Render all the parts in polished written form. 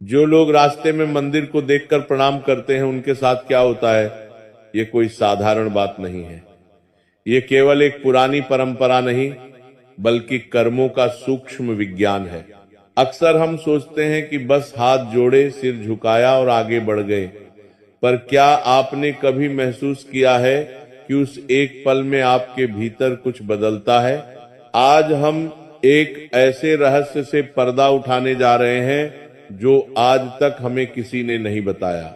जो लोग रास्ते में मंदिर को देखकर प्रणाम करते हैं उनके साथ क्या होता है, ये कोई साधारण बात नहीं है। ये केवल एक पुरानी परंपरा नहीं बल्कि कर्मों का सूक्ष्म विज्ञान है। अक्सर हम सोचते हैं कि बस हाथ जोड़े, सिर झुकाया और आगे बढ़ गए, पर क्या आपने कभी महसूस किया है कि उस एक पल में आपके भीतर कुछ बदलता है? आज हम एक ऐसे रहस्य से पर्दा उठाने जा रहे हैं जो आज तक हमें किसी ने नहीं बताया।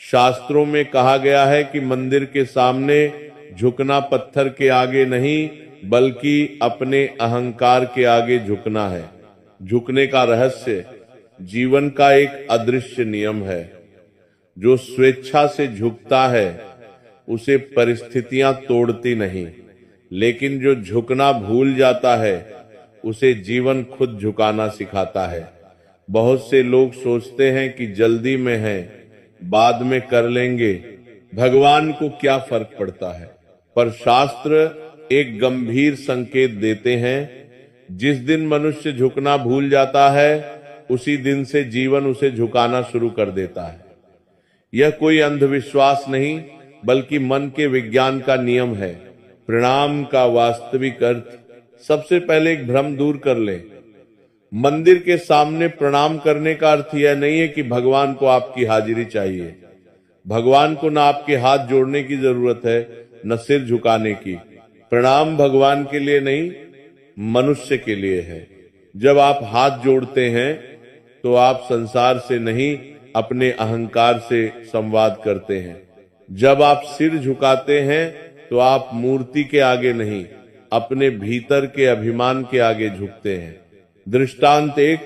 शास्त्रों में कहा गया है कि मंदिर के सामने झुकना पत्थर के आगे नहीं बल्कि अपने अहंकार के आगे झुकना है। झुकने का रहस्य जीवन का एक अदृश्य नियम है। जो स्वेच्छा से झुकता है उसे परिस्थितियां तोड़ती नहीं, लेकिन जो झुकना भूल जाता है उसे जीवन खुद झुकाना सिखाता है। बहुत से लोग सोचते हैं कि जल्दी में है, बाद में कर लेंगे, भगवान को क्या फर्क पड़ता है। पर शास्त्र एक गंभीर संकेत देते हैं, जिस दिन मनुष्य झुकना भूल जाता है उसी दिन से जीवन उसे झुकाना शुरू कर देता है। यह कोई अंधविश्वास नहीं बल्कि मन के विज्ञान का नियम है। प्रणाम का वास्तविक अर्थ सबसे पहले एक भ्रम दूर कर ले। मंदिर के सामने प्रणाम करने का अर्थ यह नहीं है कि भगवान को आपकी हाजिरी चाहिए। भगवान को ना आपके हाथ जोड़ने की जरूरत है, न सिर झुकाने की। प्रणाम भगवान के लिए नहीं, मनुष्य के लिए है। जब आप हाथ जोड़ते हैं तो आप संसार से नहीं, अपने अहंकार से संवाद करते हैं। जब आप सिर झुकाते हैं तो आप मूर्ति के आगे नहीं, अपने भीतर के अभिमान के आगे झुकते हैं। दृष्टांत एक,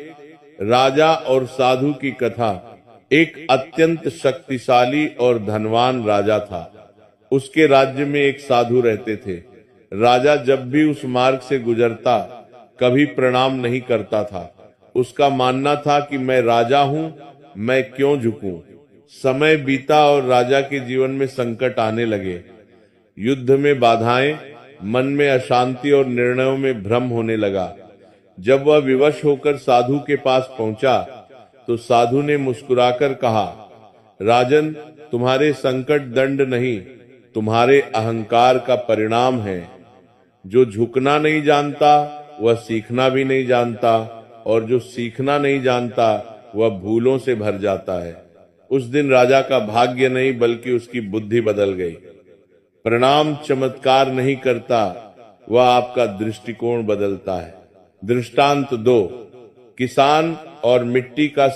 राजा और साधु की कथा। एक अत्यंत शक्तिशाली और धनवान राजा था। उसके राज्य में एक साधु रहते थे। राजा जब भी उस मार्ग से गुजरता कभी प्रणाम नहीं करता था। उसका मानना था कि मैं राजा हूं, मैं क्यों झुकूं। समय बीता और राजा के जीवन में संकट आने लगे। युद्ध में बाधाएं, मन में अशांति और निर्णयों में भ्रम होने लगा। जब वह विवश होकर साधु के पास पहुंचा तो साधु ने मुस्कुराकर कहा, राजन, तुम्हारे संकट दंड नहीं, तुम्हारे अहंकार का परिणाम है। जो झुकना नहीं जानता वह सीखना भी नहीं जानता, और जो सीखना नहीं जानता वह भूलों से भर जाता है। उस दिन राजा का भाग्य नहीं बल्कि उसकी बुद्धि बदल गई। प्रणाम चमत्कार नहीं करता, वह आपका दृष्टिकोण बदलता है। दृष्टांत दो, किसान और मिट्टी का